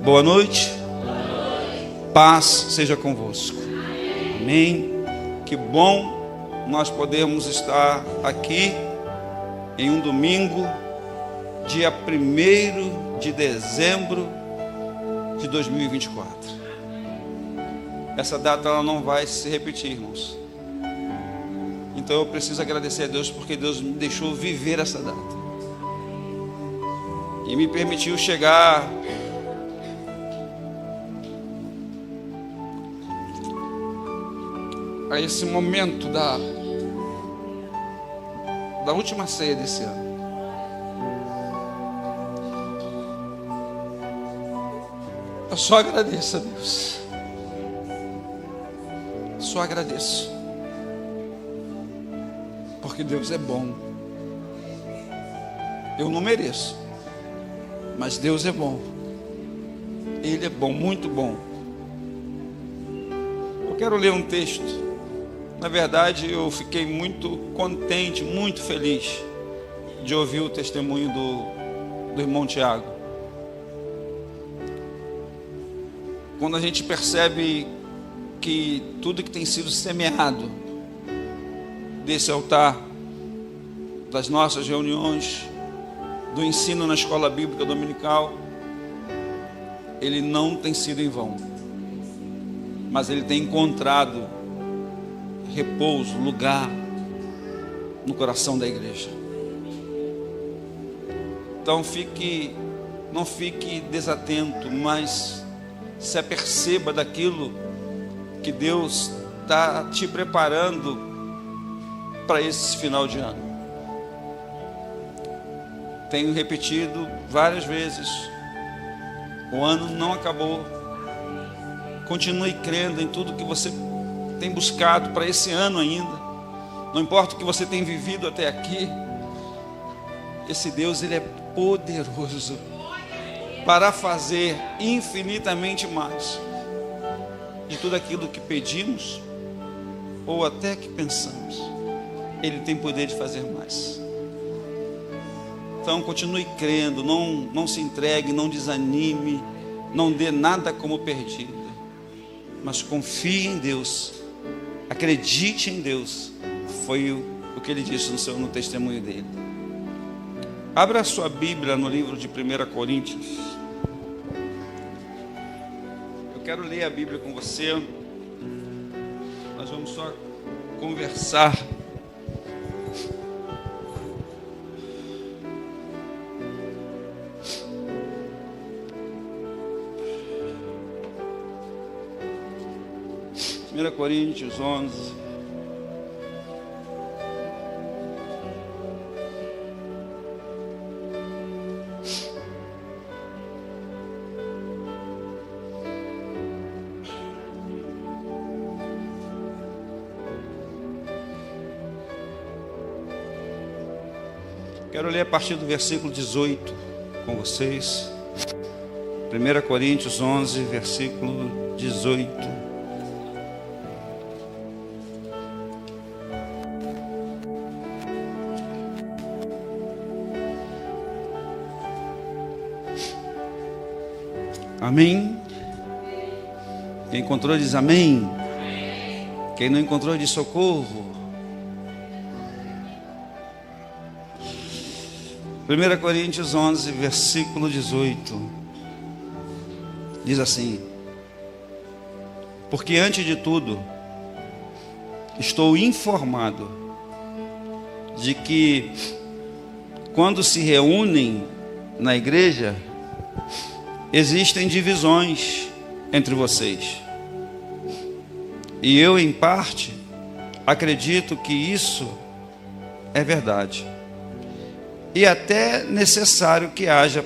Boa noite. Paz seja convosco. Amém. Que bom nós podemos estar aqui em um domingo, dia 1º de dezembro de 2024. Essa data ela não vai se repetir, irmãos. Então eu preciso agradecer a Deus porque Deus me deixou viver essa data e me permitiu chegar a esse momento da última ceia desse ano. Eu só agradeço a Deus. Só agradeço. Porque Deus é bom. Eu não mereço, mas Deus é bom. Ele é bom, muito bom. Eu quero ler um texto. Na verdade, eu fiquei muito contente, muito feliz de ouvir o testemunho do irmão Tiago. Quando a gente percebe que tudo que tem sido semeado desse altar, das nossas reuniões, do ensino na escola bíblica dominical, ele não tem sido em vão, mas ele tem encontrado repouso, lugar no coração da igreja. Então não fique desatento, mas se aperceba daquilo que Deus está te preparando para esse final de ano. Tenho repetido várias vezes, o ano não acabou. Continue crendo em tudo que você tem buscado para esse ano ainda. Não importa o que você tem vivido até aqui, esse Deus, Ele é poderoso para fazer infinitamente mais de tudo aquilo que pedimos ou até que pensamos. Ele tem poder de fazer mais. Então continue crendo, não se entregue, não desanime, não dê nada como perdido, mas confie em Deus, acredite em Deus. Foi o que ele disse no testemunho dele. Abra a sua Bíblia no livro de 1 Coríntios. Eu quero ler a Bíblia com você. Nós vamos só conversar. Primeira Coríntios 11. Quero ler a partir do versículo 18 com vocês. 1 Coríntios 11, versículo 18. Amém? Quem encontrou diz amém. Quem não encontrou diz socorro. 1 Coríntios 11, versículo 18, diz assim: porque antes de tudo, estou informado de que quando se reúnem na igreja, existem divisões entre vocês. E eu, em parte, acredito que isso é verdade. E até necessário que haja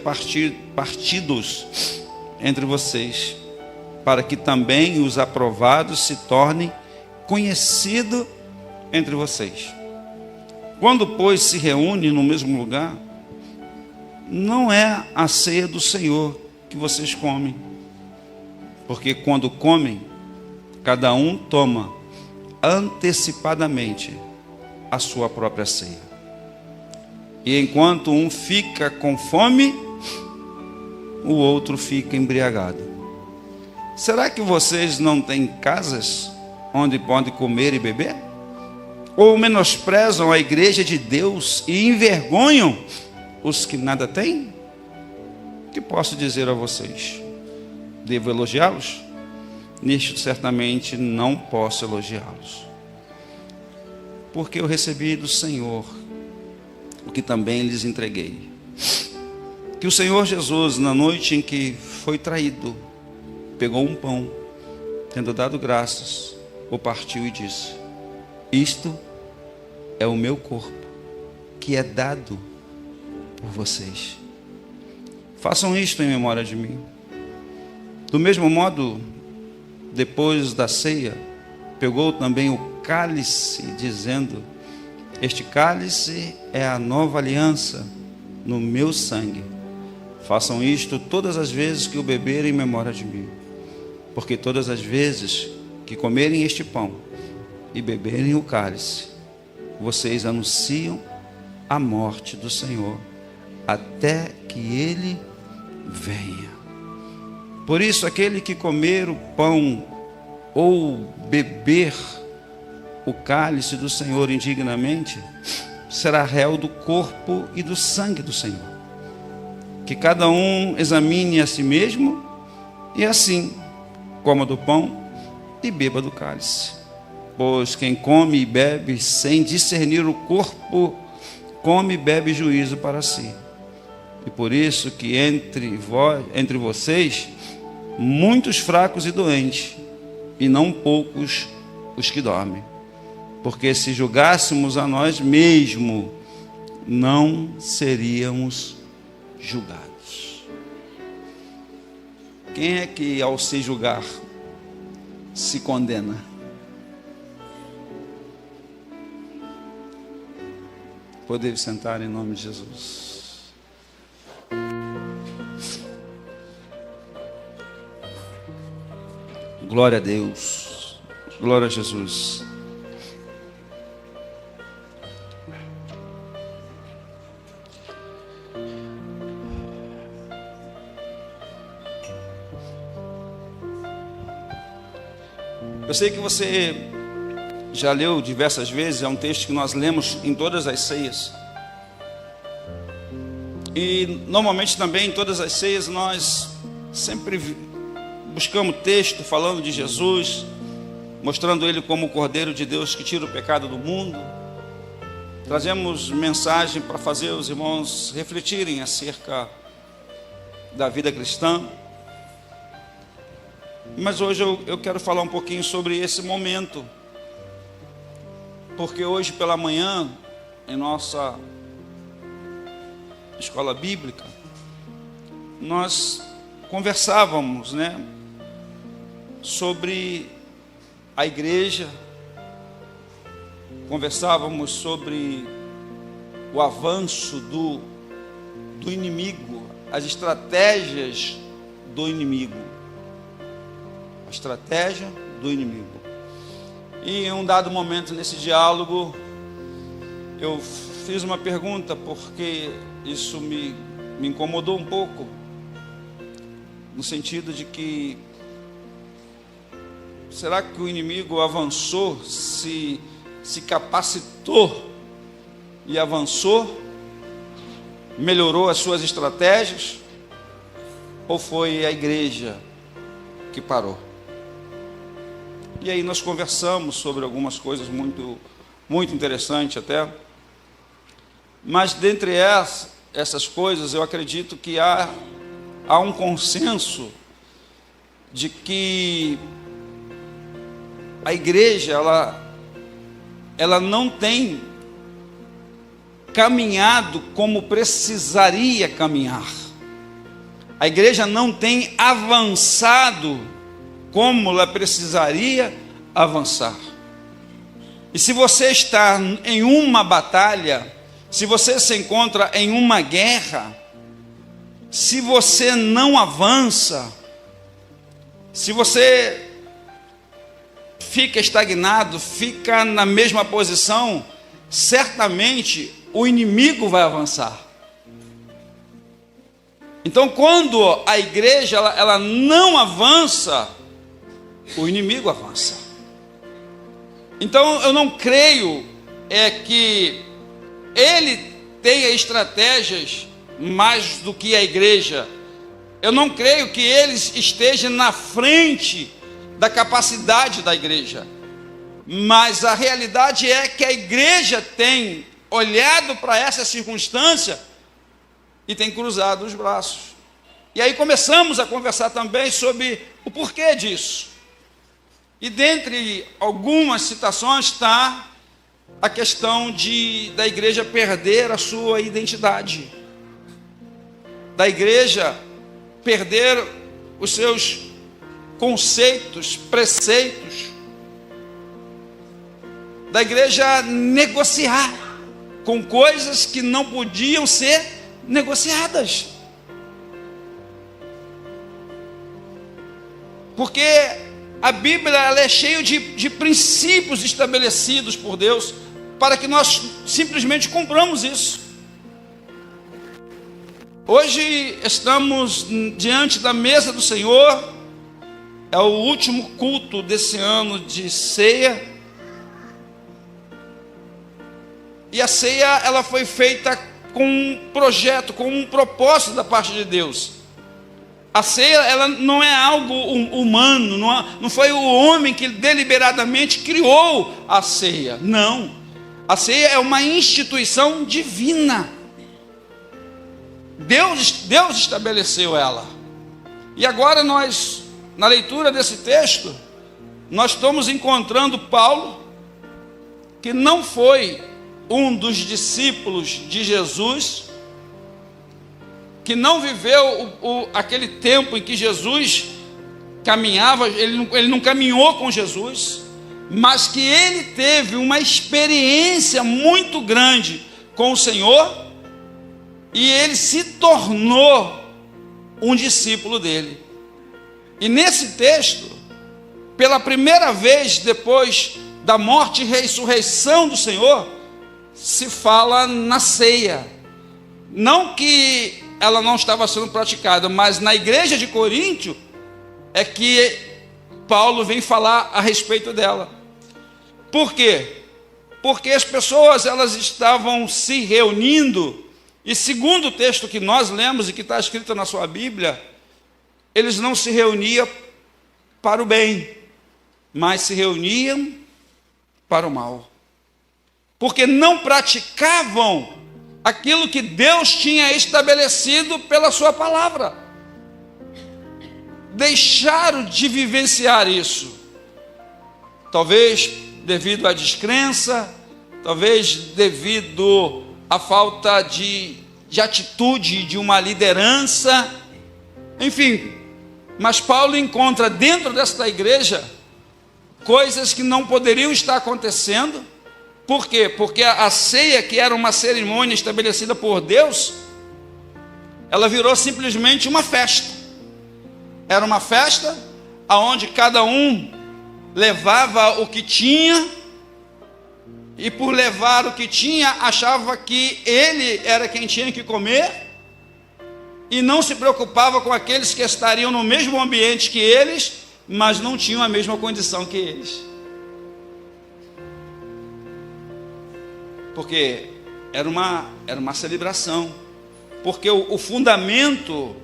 partidos entre vocês, para que também os aprovados se tornem conhecidos entre vocês. Quando, pois, se reúne no mesmo lugar, não é a ceia do Senhor que vocês comem, porque quando comem, cada um toma antecipadamente a sua própria ceia. E enquanto um fica com fome, o outro fica embriagado. Será que vocês não têm casas onde podem comer e beber? Ou menosprezam a igreja de Deus e envergonham os que nada têm? O que posso dizer a vocês? Devo elogiá-los? Nisto certamente não posso elogiá-los, porque eu recebi do Senhor o que também lhes entreguei. Que o Senhor Jesus, na noite em que foi traído, pegou um pão, tendo dado graças, o partiu e disse: isto é o meu corpo, que é dado por vocês. Façam isto em memória de mim. Do mesmo modo, depois da ceia, pegou também o cálice, dizendo: este cálice é a nova aliança no meu sangue. Façam isto todas as vezes que o beberem em memória de mim. Porque todas as vezes que comerem este pão e beberem o cálice, vocês anunciam a morte do Senhor, até que Ele venha. Por isso, aquele que comer o pão ou beber o cálice do Senhor indignamente, será réu do corpo e do sangue do Senhor. Que cada um examine a si mesmo, e assim coma do pão e beba do cálice. Pois quem come e bebe sem discernir o corpo, come e bebe juízo para si. E por isso que entre vocês, muitos fracos e doentes, e não poucos os que dormem. Porque se julgássemos a nós mesmos, não seríamos julgados. Quem é que, ao se julgar, se condena? Podemos sentar em nome de Jesus. Glória a Deus. Glória a Jesus. Eu sei que você já leu diversas vezes, é um texto que nós lemos em todas as ceias. E normalmente também em todas as ceias nós sempre buscamos texto falando de Jesus, mostrando Ele como o Cordeiro de Deus que tira o pecado do mundo. Trazemos mensagem para fazer os irmãos refletirem acerca da vida cristã. Mas hoje eu quero falar um pouquinho sobre esse momento, porque hoje pela manhã, em nossa escola bíblica, nós conversávamos, sobre a igreja, conversávamos sobre o avanço do inimigo, as estratégias do inimigo. A estratégia do inimigo. E em um dado momento nesse diálogo, eu fiz uma pergunta, porque isso me incomodou um pouco, no sentido de que, será que o inimigo avançou, se capacitou e avançou, melhorou as suas estratégias, ou foi a igreja que parou? E aí nós conversamos sobre algumas coisas muito interessantes até. Mas dentre essas coisas, eu acredito que há um consenso de que a igreja, ela não tem caminhado como precisaria caminhar. A igreja não tem avançado como ela precisaria avançar. E se você está em uma batalha, se você se encontra em uma guerra, se você não avança, se você fica estagnado, fica na mesma posição, certamente o inimigo vai avançar. Então, quando a igreja ela não avança, o inimigo avança. Então, eu não creio que ele tenha estratégias mais do que a igreja. Eu não creio que ele esteja na frente da capacidade da igreja. Mas a realidade é que a igreja tem olhado para essa circunstância e tem cruzado os braços. E aí começamos a conversar também sobre o porquê disso. E dentre algumas citações está a questão da igreja perder a sua identidade. Da igreja perder os seus conceitos, preceitos. Da igreja negociar com coisas que não podiam ser negociadas. Porque a Bíblia ela é cheia de princípios estabelecidos por Deus para que nós simplesmente cumpramos isso. Hoje estamos diante da mesa do Senhor, é o último culto desse ano de ceia. E a ceia ela foi feita com um projeto, com um propósito da parte de Deus. A ceia ela não é algo humano, não foi o homem que deliberadamente criou a ceia. Não, a ceia é uma instituição divina. Deus estabeleceu ela. E agora nós, na leitura desse texto, nós estamos encontrando Paulo, que não foi um dos discípulos de Jesus, que não viveu aquele tempo em que Jesus caminhava, ele não caminhou com Jesus, mas que ele teve uma experiência muito grande com o Senhor, e ele se tornou um discípulo dele. E nesse texto, pela primeira vez depois da morte e ressurreição do Senhor, se fala na ceia. Não que ela não estava sendo praticada, mas na igreja de Coríntio é que Paulo vem falar a respeito dela. Por quê? Porque as pessoas elas estavam se reunindo, e segundo o texto que nós lemos e que está escrito na sua Bíblia, eles não se reuniam para o bem, mas se reuniam para o mal. Porque não praticavam aquilo que Deus tinha estabelecido pela sua palavra. Deixaram de vivenciar isso. Talvez devido à descrença, talvez devido à falta de atitude de uma liderança, enfim. Mas Paulo encontra dentro desta igreja coisas que não poderiam estar acontecendo. Por quê? Porque a ceia, que era uma cerimônia estabelecida por Deus, ela virou simplesmente uma festa. Era uma festa onde cada um levava o que tinha, e por levar o que tinha, achava que ele era quem tinha que comer, e não se preocupava com aqueles que estariam no mesmo ambiente que eles, mas não tinham a mesma condição que eles. Porque era uma celebração. Porque o fundamento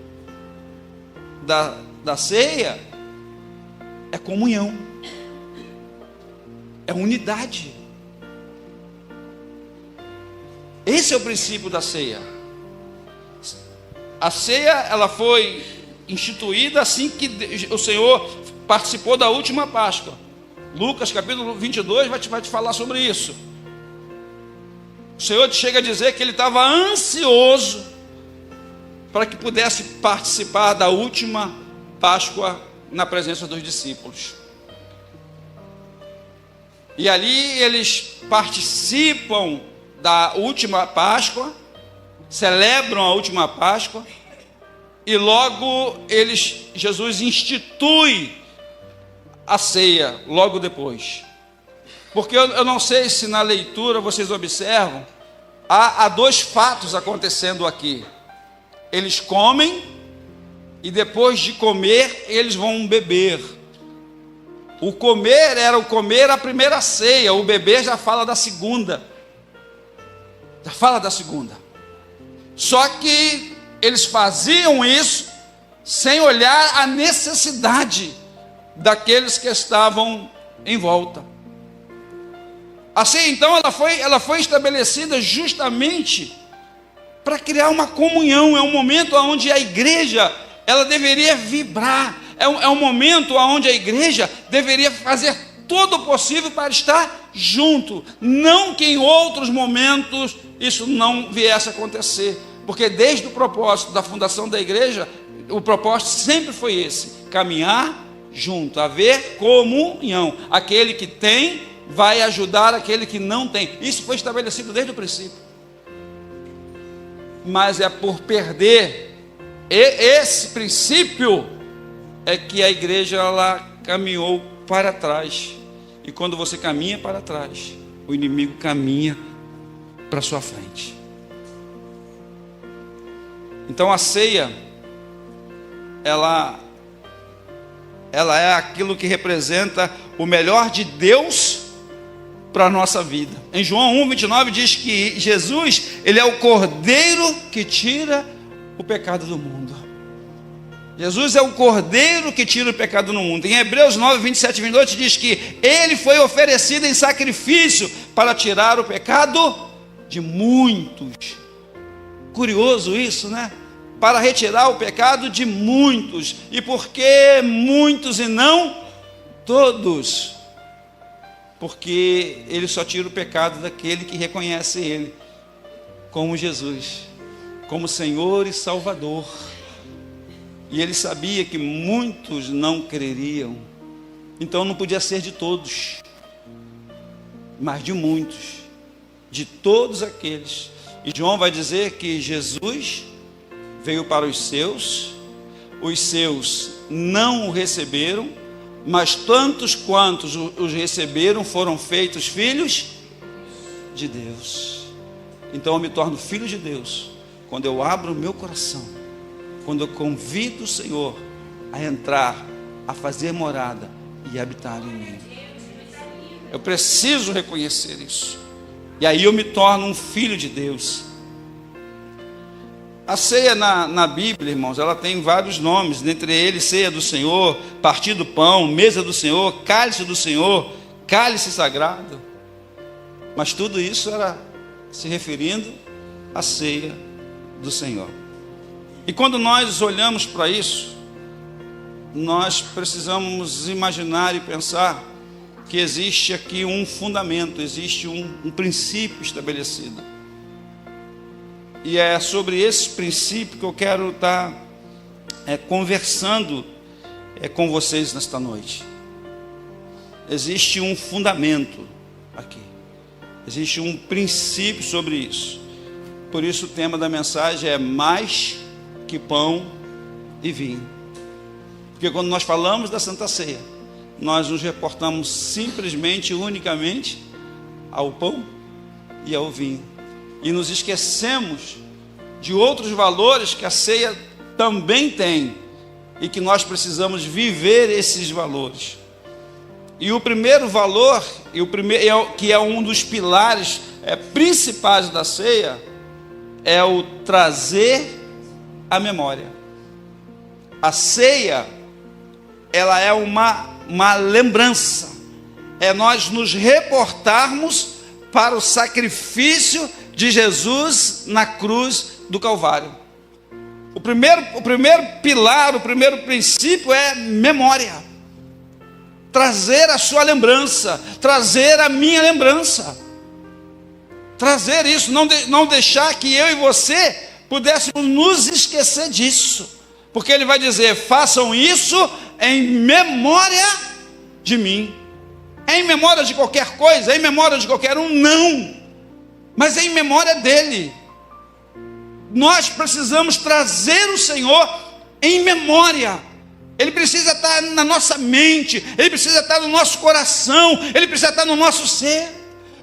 da ceia é comunhão, é unidade. Esse é o princípio da ceia. A ceia ela foi instituída assim que o Senhor participou da última Páscoa. Lucas capítulo 22 vai te falar sobre isso. O Senhor chega a dizer que ele estava ansioso para que pudesse participar da última Páscoa na presença dos discípulos. E ali eles participam da última Páscoa, celebram a última Páscoa, e logo Jesus institui a ceia logo depois. Porque eu não sei se na leitura vocês observam, há dois fatos acontecendo aqui. eles comem e depois de comer eles vão beber. O comer era o comer a primeira ceia, o beber já fala da segunda. Já fala da segunda. Só que eles faziam isso sem olhar a necessidade daqueles que estavam em volta. Assim, então, ela foi estabelecida justamente para criar uma comunhão. É um momento onde a igreja ela deveria vibrar. É um momento onde a igreja deveria fazer todo o possível para estar junto. Não que em outros momentos isso não viesse a acontecer. Porque desde o propósito da fundação da igreja, o propósito sempre foi esse: caminhar junto, haver comunhão. Aquele que tem vai ajudar aquele que não tem. Isso foi estabelecido desde o princípio. Mas é por perder esse princípio é que a igreja ela caminhou para trás. E quando você caminha para trás, o inimigo caminha para sua frente. Então a ceia ela é aquilo que representa o melhor de Deus para a nossa vida. Em João 1:29 diz que Jesus, ele é o Cordeiro que tira o pecado do mundo. Jesus é o Cordeiro que tira o pecado do mundo. Em Hebreus 9:27-28 diz que ele foi oferecido em sacrifício para tirar o pecado de muitos. Curioso isso, né? Para retirar o pecado de muitos. E por que muitos e não todos? Porque ele só tira o pecado daquele que reconhece ele como Jesus, como Senhor e Salvador. E ele sabia que muitos não creriam, então não podia ser de todos, mas de muitos, de todos aqueles. E João vai dizer que Jesus veio para os seus não o receberam, mas tantos quantos os receberam foram feitos filhos de Deus. Então eu me torno filho de Deus quando eu abro o meu coração, quando eu convido o Senhor a entrar, a fazer morada e habitar em mim. Eu preciso reconhecer isso, e aí eu me torno um filho de Deus. A ceia na Bíblia, irmãos, ela tem vários nomes, dentre eles ceia do Senhor, partir do pão, mesa do Senhor, cálice do Senhor, cálice sagrado. Mas tudo isso era se referindo à ceia do Senhor. E quando nós olhamos para isso, nós precisamos imaginar e pensar que existe aqui um fundamento, existe um princípio estabelecido. E é sobre esse princípio que eu quero estar conversando com vocês nesta noite. Existe um fundamento aqui, existe um princípio sobre isso. Por isso o tema da mensagem é mais que pão e vinho. Porque quando nós falamos da Santa Ceia, nós nos reportamos simplesmente, unicamente ao pão e ao vinho. E nos esquecemos de outros valores que a ceia também tem e que nós precisamos viver esses valores. E o primeiro valor, que é um dos pilares principais da ceia, é o trazer a memória. A ceia, ela é uma lembrança, é nós nos reportarmos para o sacrifício de Jesus na cruz do Calvário. O primeiro pilar, o primeiro princípio é memória. Trazer a sua lembrança, trazer a minha lembrança, trazer isso, não deixar que eu e você pudéssemos nos esquecer disso, porque ele vai dizer: façam isso em memória de mim. É em memória de qualquer coisa, é em memória de qualquer um? Não, mas é em memória dele. Nós precisamos trazer o Senhor em memória. Ele precisa estar na nossa mente, ele precisa estar no nosso coração, ele precisa estar no nosso ser.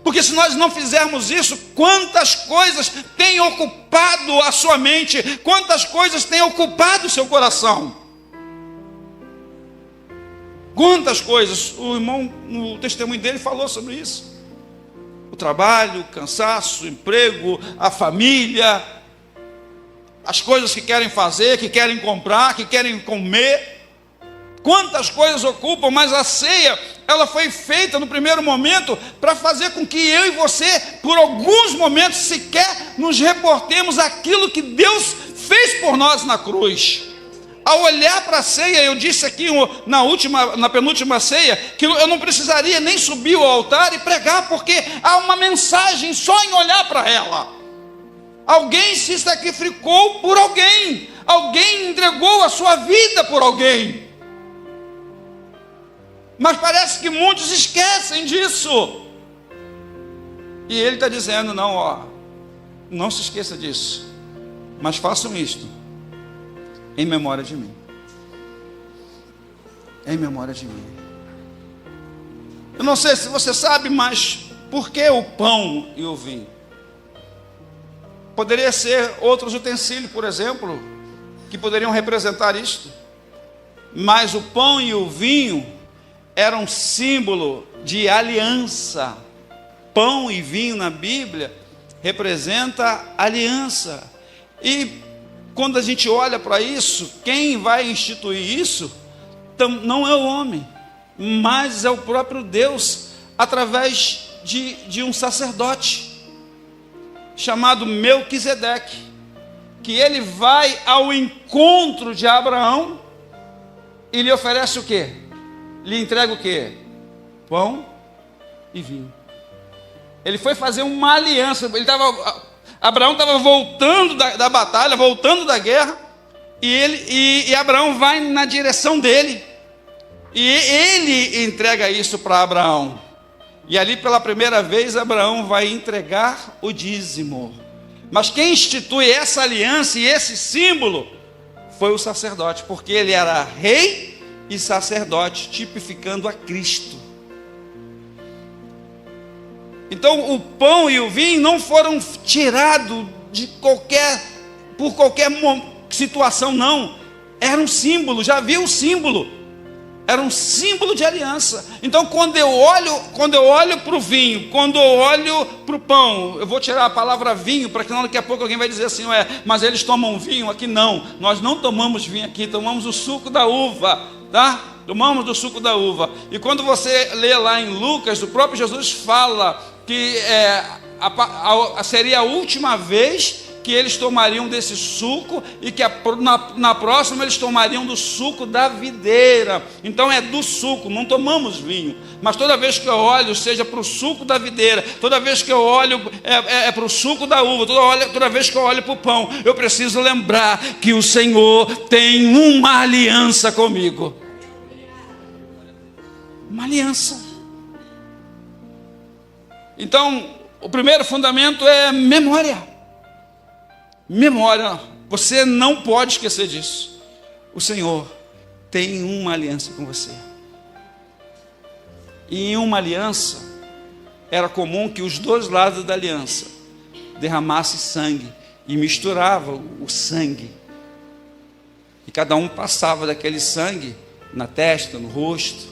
Porque se nós não fizermos isso, quantas coisas têm ocupado a sua mente, quantas coisas têm ocupado o seu coração. Quantas coisas, o irmão, no testemunho dele, falou sobre isso. O trabalho, o cansaço, o emprego, a família, as coisas que querem fazer, que querem comprar, que querem comer. Quantas coisas ocupam, mas a ceia, ela foi feita no primeiro momento para fazer com que eu e você, por alguns momentos, sequer nos reportemos aquilo que Deus fez por nós na cruz. Ao olhar para a ceia, eu disse aqui na penúltima ceia, que eu não precisaria nem subir ao altar e pregar, porque há uma mensagem só em olhar para ela. Alguém se sacrificou por alguém, alguém entregou a sua vida por alguém. Mas parece que muitos esquecem disso. E ele está dizendo, não se esqueça disso, mas façam isto em memória de mim. Em memória de mim. Eu não sei se você sabe, mas por que o pão e o vinho? Poderia ser outros utensílios, por exemplo, que poderiam representar isto. Mas o pão e o vinho era um símbolo de aliança. Pão e vinho na Bíblia representa aliança. E quando a gente olha para isso, quem vai instituir isso não é o homem, mas é o próprio Deus, através de um sacerdote chamado Melquisedeque, que ele vai ao encontro de Abraão e lhe oferece o quê? Lhe entrega o quê? Pão e vinho. Ele foi fazer uma aliança. Abraão estava voltando da batalha, voltando da guerra, e Abraão vai na direção dele, e ele entrega isso para Abraão. E ali pela primeira vez Abraão vai entregar o dízimo. Mas quem institui essa aliança e esse símbolo foi o sacerdote, porque ele era rei e sacerdote, tipificando a Cristo. Então o pão e o vinho não foram tirados por qualquer situação, não. Era um símbolo, já havia um símbolo. Era um símbolo de aliança. Então quando eu olho para o vinho, quando eu olho para o pão, eu vou tirar a palavra vinho, para que não daqui a pouco alguém vai dizer assim, mas eles tomam vinho aqui. Não, nós não tomamos vinho aqui, tomamos o suco da uva, tá? Tomamos do suco da uva. E quando você lê lá em Lucas, o próprio Jesus fala que seria a última vez que eles tomariam desse suco, e que na próxima eles tomariam do suco da videira. Então é do suco, não tomamos vinho. Mas toda vez que eu olho, seja para o suco da videira, toda vez que eu olho para o suco da uva, toda vez que eu olho para o pão, eu preciso lembrar que o Senhor tem uma aliança comigo. Uma aliança. Então, o primeiro fundamento é memória. Memória, você não pode esquecer disso. O Senhor tem uma aliança com você. E em uma aliança, era comum que os dois lados da aliança derramassem sangue, e misturava o sangue. E cada um passava daquele sangue na testa, no rosto.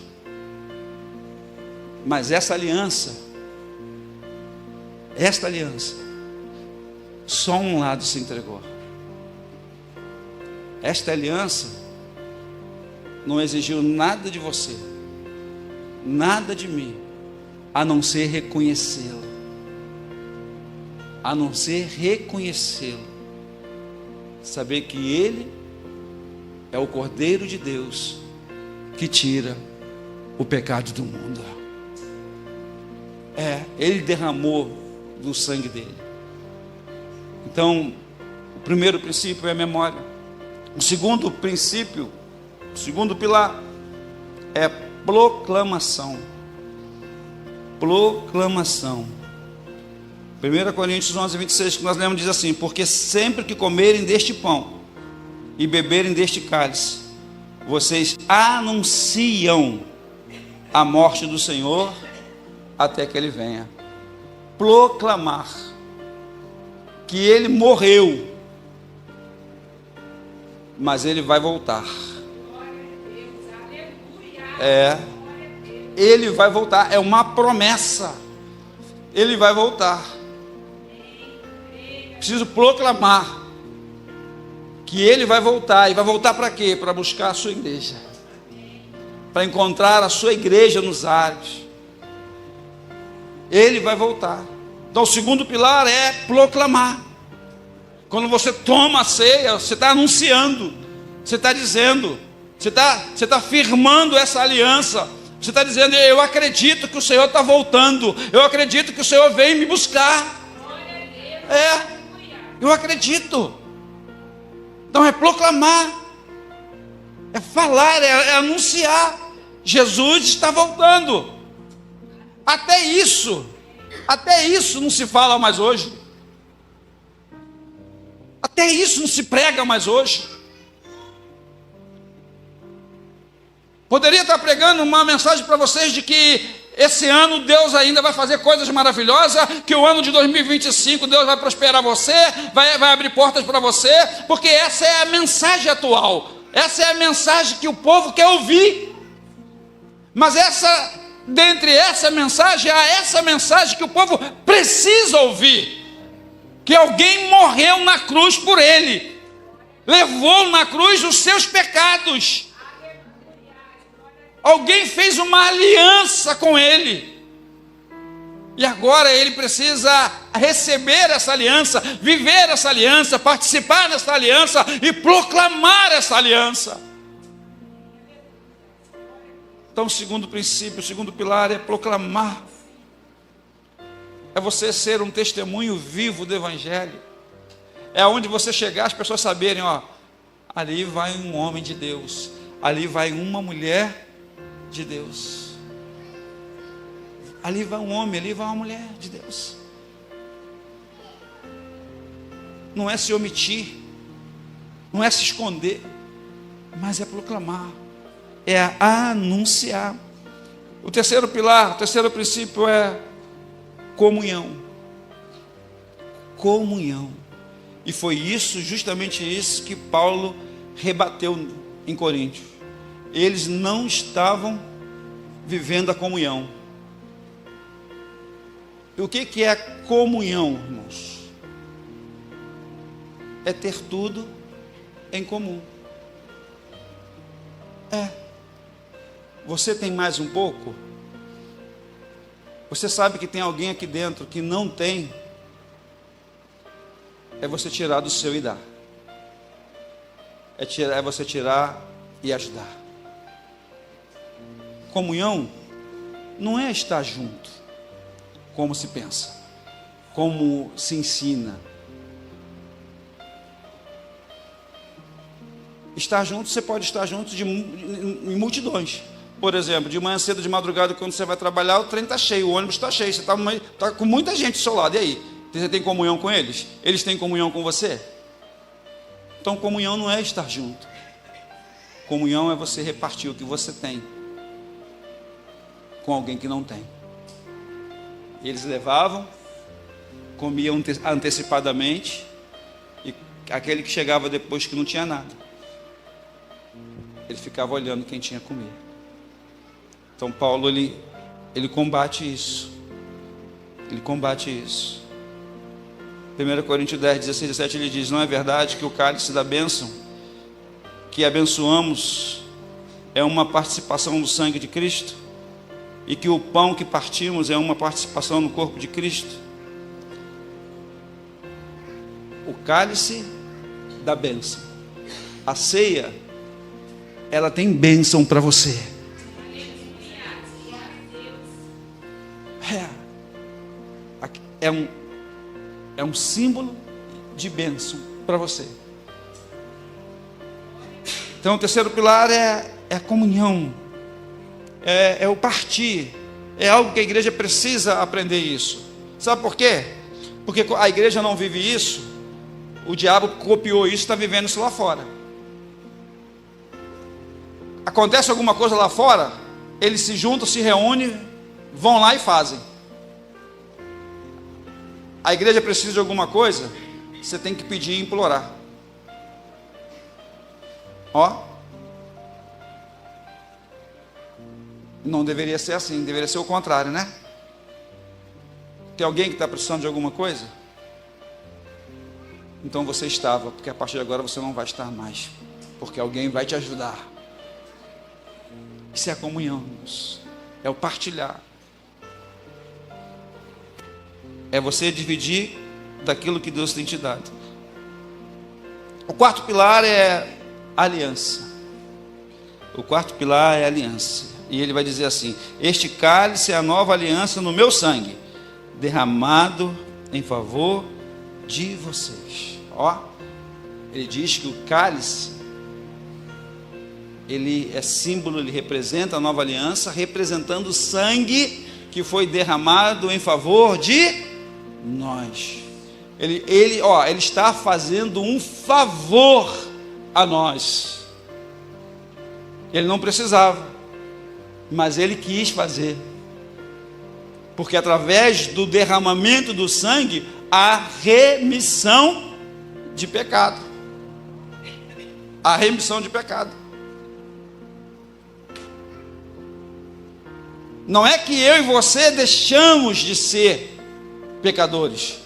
Mas esta aliança, só um lado se entregou. Esta aliança não exigiu nada de você, nada de mim, a não ser reconhecê-lo. A não ser reconhecê-lo. Saber que Ele é o Cordeiro de Deus que tira o pecado do mundo. Ele derramou do sangue dele. Então, o primeiro princípio é a memória. O segundo princípio, o segundo pilar, é proclamação. Proclamação. 1 Coríntios 11, 26, que nós lemos, diz assim: porque sempre que comerem deste pão e beberem deste cálice, vocês anunciam a morte do Senhor até que Ele venha. proclamar que ele morreu, mas ele vai voltar. Ele vai voltar, é uma promessa. Ele vai voltar. Preciso proclamar que ele vai voltar. E vai voltar para quê? Para buscar a sua igreja, para encontrar a sua igreja nos ares. Ele vai voltar. Então o segundo pilar é proclamar. Quando você toma a ceia, você está anunciando, você está dizendo, você está firmando essa aliança. Você está dizendo: eu acredito que o Senhor está voltando, eu acredito que o Senhor vem me buscar. Eu acredito. Então é proclamar, é falar, é anunciar. Jesus está voltando. Até isso não se fala mais hoje. Até isso não se prega mais hoje. Poderia estar pregando uma mensagem para vocês de que esse ano Deus ainda vai fazer coisas maravilhosas, que o ano de 2025 Deus vai prosperar você, vai abrir portas para você, porque essa é a mensagem atual, essa é a mensagem que o povo quer ouvir. Mas dentre essa mensagem, há essa mensagem que o povo precisa ouvir, que alguém morreu na cruz por ele, levou na cruz os seus pecados. Alguém fez uma aliança com ele, e agora ele precisa receber essa aliança, viver essa aliança, participar dessa aliança e proclamar essa aliança. Então o segundo princípio, o segundo pilar é proclamar. É você ser um testemunho vivo do Evangelho. É onde você chegar, as pessoas saberem: ali vai um homem de Deus, ali vai uma mulher de Deus, ali vai um homem, ali vai uma mulher de Deus. Não é se omitir, não é se esconder, mas é proclamar, é anunciar. O terceiro pilar, o terceiro princípio é comunhão. Comunhão. E foi isso, justamente isso, que Paulo rebateu em Coríntios. Eles não estavam vivendo a comunhão. E o que é comunhão, irmãos? É ter tudo em comum. Você tem mais um pouco? Você sabe que tem alguém aqui dentro que não tem? É você tirar do seu e dar. É você tirar e ajudar. Comunhão não é estar junto, como se pensa, como se ensina. Estar junto, você pode estar junto em multidões. Por exemplo, de manhã cedo, de madrugada, quando você vai trabalhar, o trem está cheio, o ônibus está cheio, você está com muita gente do seu lado. E aí? Você tem comunhão com eles? Eles têm comunhão com você? Então comunhão não é estar junto. Comunhão é você repartir o que você tem com alguém que não tem. Eles levavam, comiam antecipadamente, e aquele que chegava depois que não tinha nada, ele ficava olhando quem tinha comer. Então Paulo ele combate isso. Ele combate isso. 1 Coríntios 10, 16, 17, ele diz: não é verdade que o cálice da bênção que abençoamos é uma participação do sangue de Cristo? E que o pão que partimos é uma participação no corpo de Cristo? O cálice da bênção, a ceia, ela tem bênção para você. É um símbolo de bênção para você. Então o terceiro pilar é a comunhão. É o partir. É algo que a igreja precisa aprender isso. Sabe por quê? Porque a igreja não vive isso. O diabo copiou isso e está vivendo isso lá fora. Acontece alguma coisa lá fora, eles se juntam, se reúnem, vão lá e fazem. A igreja precisa de alguma coisa, você tem que pedir e implorar. Ó, não deveria ser assim, deveria ser o contrário, né? Tem alguém que está precisando de alguma coisa? Então você estava, porque a partir de agora você não vai estar mais, porque alguém vai te ajudar. Isso é a comunhão, irmãos. É o partilhar. É você dividir daquilo que Deus tem te dado. O quarto pilar é a aliança. O quarto pilar é a aliança. E ele vai dizer assim: este cálice é a nova aliança no meu sangue, derramado em favor de vocês. Ó, ele diz que o cálice, ele é símbolo, ele representa a nova aliança, representando o sangue que foi derramado em favor de nós. Ele está fazendo um favor a nós. Ele não precisava, mas ele quis fazer, porque através do derramamento do sangue há remissão de pecado. A remissão de pecado. Não é que eu e você deixamos de ser pecadores,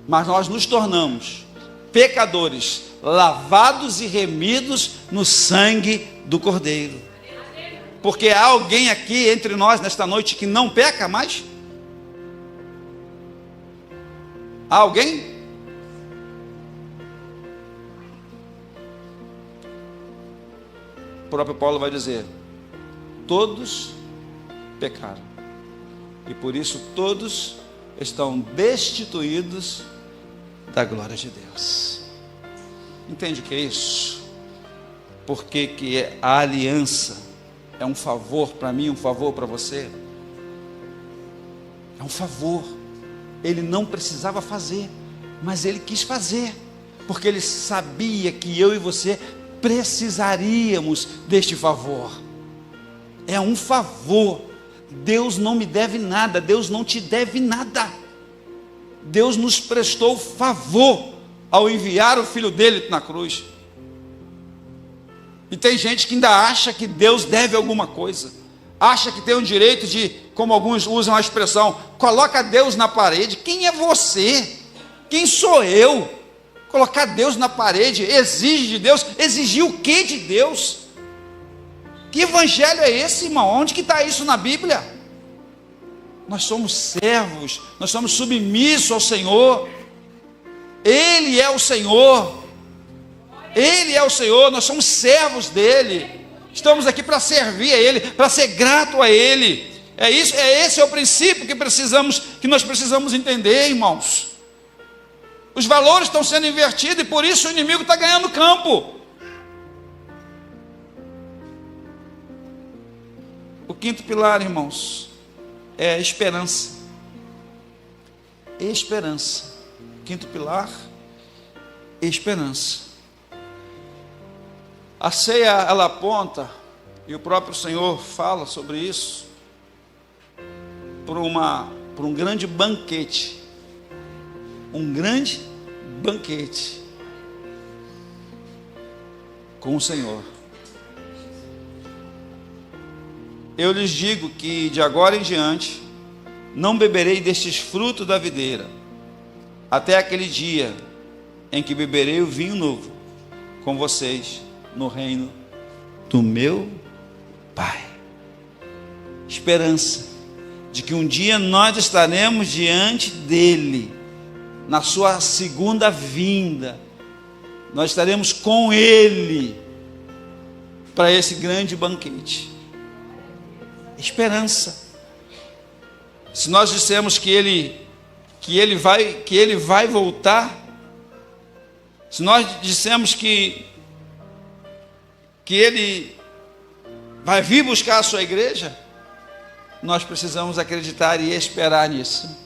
mas nós nos tornamos pecadores, lavados e remidos no sangue do Cordeiro. Porque há alguém aqui entre nós nesta noite que não peca mais? Há alguém? O próprio Paulo vai dizer: todos pecaram, e por isso todos estão destituídos da glória de Deus. Entende o que é isso? Porque que a aliança é um favor para mim, um favor para você. É um favor. Ele não precisava fazer, mas ele quis fazer, porque ele sabia que eu e você precisaríamos deste favor. É um favor. Deus não me deve nada, Deus não te deve nada. Deus nos prestou favor ao enviar o Filho dele na cruz. E tem gente que ainda acha que Deus deve alguma coisa, acha que tem o direito de, como alguns usam a expressão, coloca Deus na parede. Quem é você? Quem sou eu? Colocar Deus na parede, exige de Deus. Exigir o que de Deus? Que evangelho é esse, irmão? Onde que está isso na Bíblia? Nós somos servos, nós somos submissos ao Senhor. Ele é o Senhor. Ele é o Senhor, nós somos servos dele. Estamos aqui para servir a Ele, para ser grato a Ele. Esse é o princípio que nós precisamos entender, irmãos. Os valores estão sendo invertidos e por isso o inimigo está ganhando campo. O quinto pilar, irmãos, é a esperança. Esperança. Quinto pilar, esperança. A ceia, ela aponta, e o próprio Senhor fala sobre isso, por um grande banquete. Um grande banquete com o Senhor. Eu lhes digo que de agora em diante não beberei destes frutos da videira, até aquele dia em que beberei o vinho novo com vocês no reino do meu Pai. Esperança de que um dia nós estaremos diante dele, na sua segunda vinda. Nós estaremos com ele para esse grande banquete. Esperança. Se nós dissemos que ele vai voltar, se nós dissemos que ele vai vir buscar a sua igreja, nós precisamos acreditar e esperar nisso.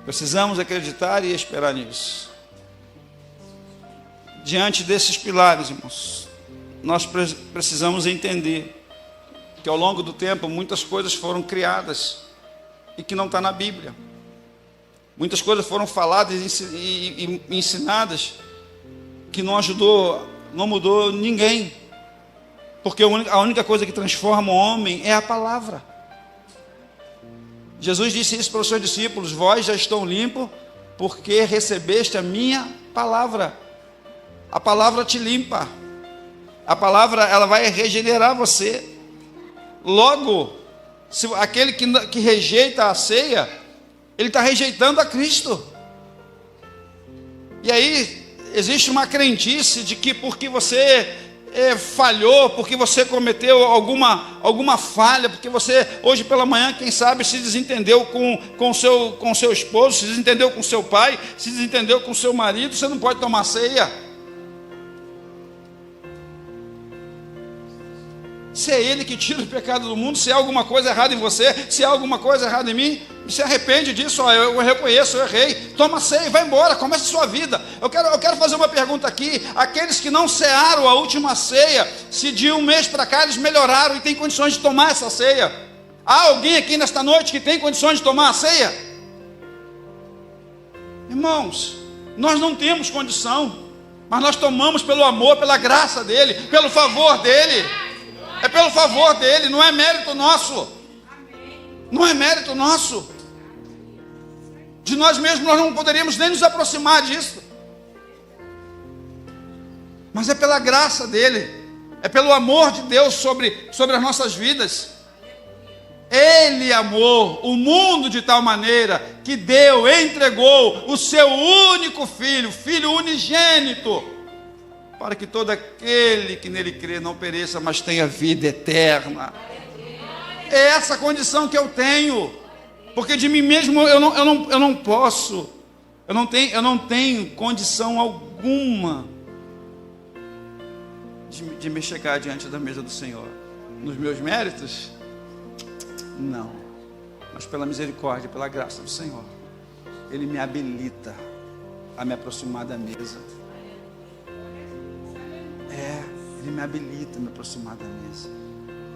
Precisamos acreditar e esperar nisso. Diante desses pilares, irmãos, nós precisamos entender que ao longo do tempo muitas coisas foram criadas e que não está na Bíblia. Muitas coisas foram faladas e ensinadas que não ajudou, não mudou ninguém. Porque a única coisa que transforma o homem é a palavra. Jesus disse isso para os seus discípulos: vós já estão limpos porque recebeste a minha palavra. A palavra te limpa. A palavra, ela vai regenerar você. Logo, se aquele que rejeita a ceia, ele está rejeitando a Cristo. E aí existe uma crendice de que porque você falhou, porque você cometeu alguma falha, porque você hoje pela manhã, quem sabe, se desentendeu com seu esposo, se desentendeu com seu pai, se desentendeu com seu marido, você não pode tomar ceia. Se é Ele que tira o pecado do mundo, se há alguma coisa errada em você, se há alguma coisa errada em mim, se arrepende disso. Eu reconheço, eu errei, toma ceia e vai embora, comece a sua vida. Eu quero fazer uma pergunta aqui: aqueles que não cearam a última ceia, se de um mês para cá eles melhoraram e têm condições de tomar essa ceia, há alguém aqui nesta noite que tem condições de tomar a ceia? Irmãos, nós não temos condição, mas nós tomamos pelo amor, pela graça dEle, pelo favor dEle. É pelo favor dEle, não é mérito nosso. Não é mérito nosso. De nós mesmos nós não poderíamos nem nos aproximar disso. Mas é pela graça dEle, é pelo amor de Deus sobre as nossas vidas. Ele amou o mundo de tal maneira que deu, entregou o seu único filho, filho unigênito, para que todo aquele que nele crê não pereça, mas tenha vida eterna. É essa condição que eu tenho, porque de mim mesmo eu não posso, eu não tenho condição alguma de me chegar diante da mesa do Senhor. Nos meus méritos? Não, mas pela misericórdia, pela graça do Senhor, Ele me habilita a me aproximar da mesa. Ele me habilita a me aproximar da mesa.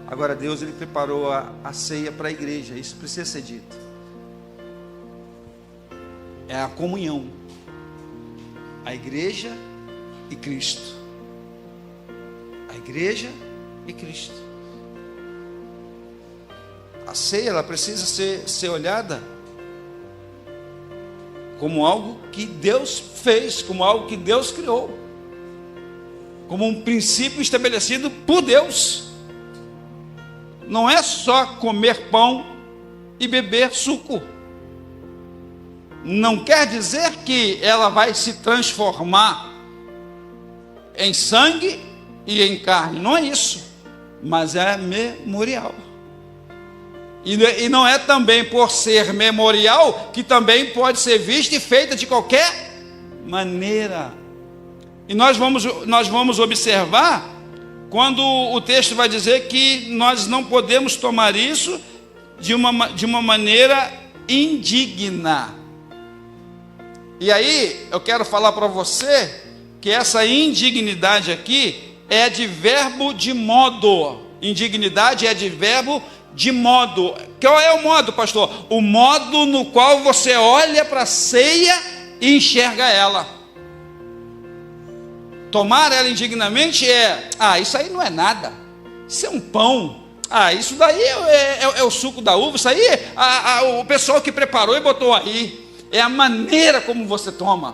Agora Deus, Ele preparou a ceia para a igreja. Isso precisa ser dito. É a comunhão, a igreja e Cristo. A igreja e Cristo. A ceia, ela precisa ser olhada como algo que Deus fez, como algo que Deus criou, como um princípio estabelecido por Deus. Não é só comer pão e beber suco. Não quer dizer que ela vai se transformar em sangue e em carne. Não é isso. Mas é memorial. E não é também por ser memorial que também pode ser vista e feita de qualquer maneira. E nós vamos observar quando o texto vai dizer que nós não podemos tomar isso de uma maneira indigna. E aí eu quero falar para você que essa indignidade aqui é de verbo de modo. Indignidade é de verbo de modo. Qual é o modo, pastor? O modo no qual você olha para a ceia e enxerga ela. Tomar ela indignamente isso aí não é nada, isso é um pão, isso daí é o suco da uva, isso aí o pessoal que preparou e botou aí. É a maneira como você toma.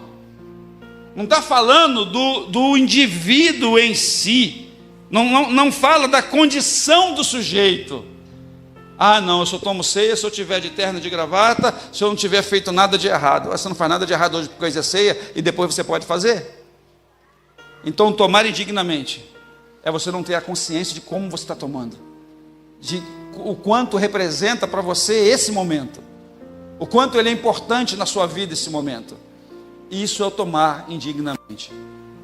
Não está falando do indivíduo em si, não fala da condição do sujeito. Não, eu só tomo ceia se eu tiver de terno e de gravata, se eu não tiver feito nada de errado. Você não faz nada de errado hoje porque coisa é ceia e depois você pode fazer? Então, tomar indignamente é você não ter a consciência de como você está tomando, de o quanto representa para você esse momento, o quanto ele é importante na sua vida esse momento. Isso é o tomar indignamente.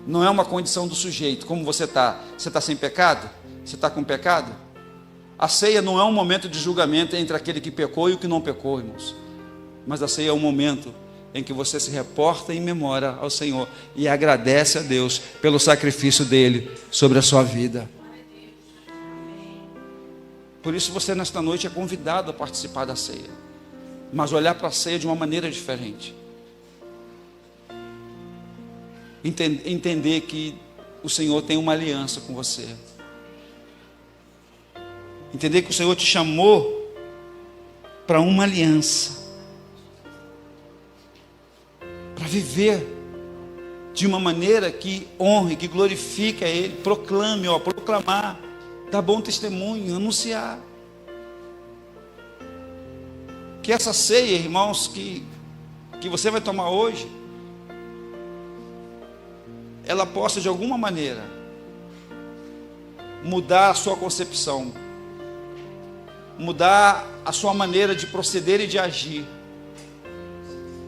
Não é uma condição do sujeito. Como você está? Você está sem pecado? Você está com pecado? A ceia não é um momento de julgamento entre aquele que pecou e o que não pecou, irmãos. Mas a ceia é um momento em que você se reporta em memória ao Senhor e agradece a Deus pelo sacrifício dele sobre a sua vida. Por isso você nesta noite é convidado a participar da ceia. mas olhar para a ceia de uma maneira diferente. Entender que o Senhor tem uma aliança com você. Entender que o Senhor te chamou para uma aliança, para viver de uma maneira que honre, que glorifique a Ele, proclame, proclamar, dar bom testemunho, anunciar. Que essa ceia, irmãos, que você vai tomar hoje, ela possa de alguma maneira mudar a sua concepção, mudar a sua maneira de proceder e de agir.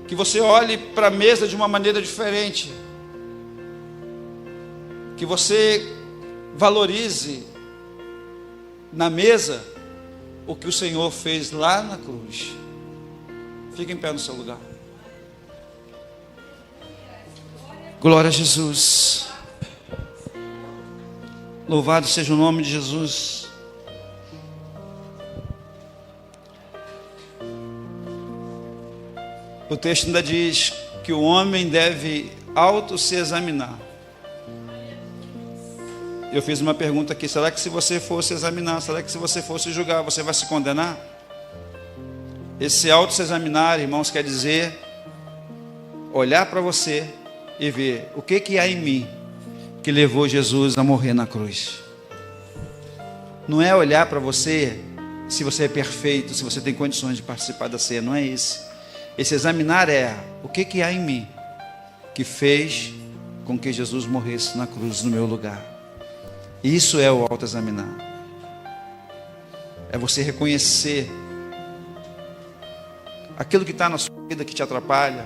Que você olhe para a mesa de uma maneira diferente, que você valorize na mesa o que o Senhor fez lá na cruz. Fique em pé no seu lugar. Glória a Jesus. Louvado seja o nome de Jesus. O texto ainda diz que o homem deve se examinar. Eu fiz uma pergunta aqui: será que se você fosse examinar, será que se você fosse julgar, você vai se condenar? Esse se examinar, irmãos, quer dizer olhar para você e ver o que há em mim que levou Jesus a morrer na cruz. Não é olhar para você se você é perfeito, se você tem condições de participar da ceia, não é isso. Esse examinar é o que há em mim que fez com que Jesus morresse na cruz no meu lugar. Isso é o autoexaminar. É você reconhecer aquilo que está na sua vida que te atrapalha,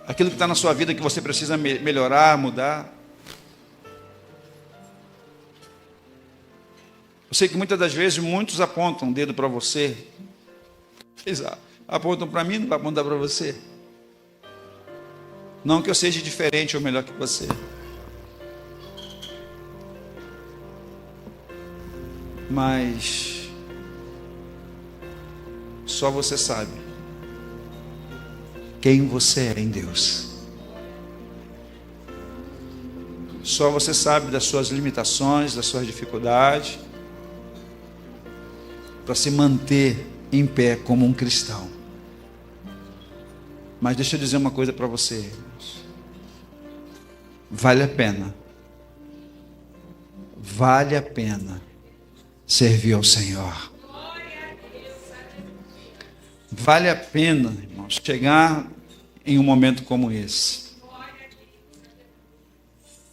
aquilo que está na sua vida que você precisa melhorar, mudar. Eu sei que muitas das vezes muitos apontam o dedo para você. Eles apontam para mim, não vai apontar para você. Não que eu seja diferente ou melhor que você. Mas só você sabe quem você é em Deus. Só você sabe das suas limitações, das suas dificuldades, para se manter em pé como um cristão. Mas deixa eu dizer uma coisa para você, irmãos. Vale a pena. Vale a pena servir ao Senhor. Vale a pena, irmãos, chegar em um momento como esse,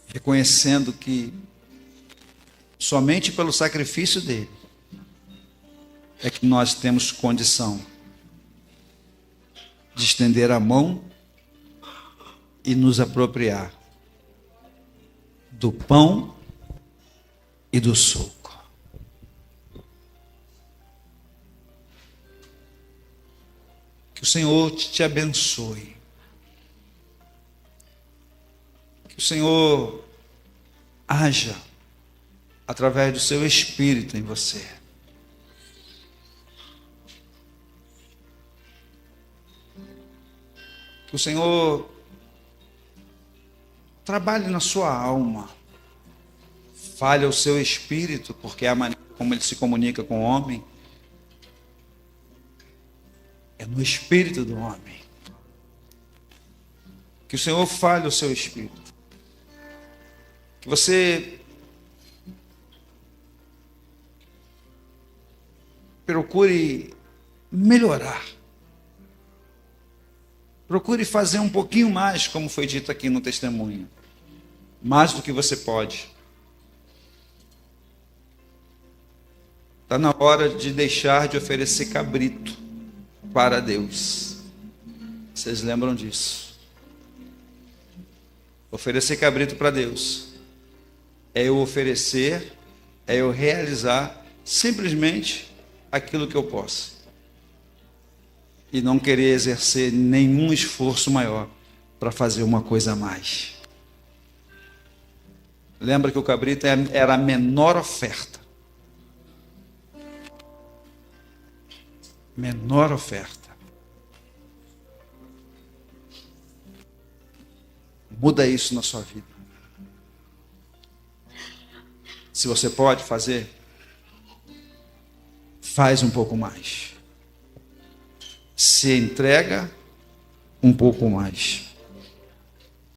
reconhecendo que somente pelo sacrifício dele é que nós temos condição de estender a mão e nos apropriar do pão e do suco. Que o Senhor te abençoe. Que o Senhor haja através do seu Espírito em você. Que o Senhor trabalhe na sua alma. Fale ao seu espírito, porque é a maneira como ele se comunica com o homem. É no espírito do homem. Que o Senhor fale ao seu espírito. Que você procure melhorar. Procure fazer um pouquinho mais, como foi dito aqui no testemunho. Mais do que você pode. Está na hora de deixar de oferecer cabrito para Deus. Vocês lembram disso? Oferecer cabrito para Deus é eu oferecer, é eu realizar simplesmente aquilo que eu posso. E não querer exercer nenhum esforço maior para fazer uma coisa a mais. Lembra que o cabrito era a menor oferta. Menor oferta. Muda isso na sua vida. Se você pode fazer, faz um pouco mais. Se entrega um pouco mais.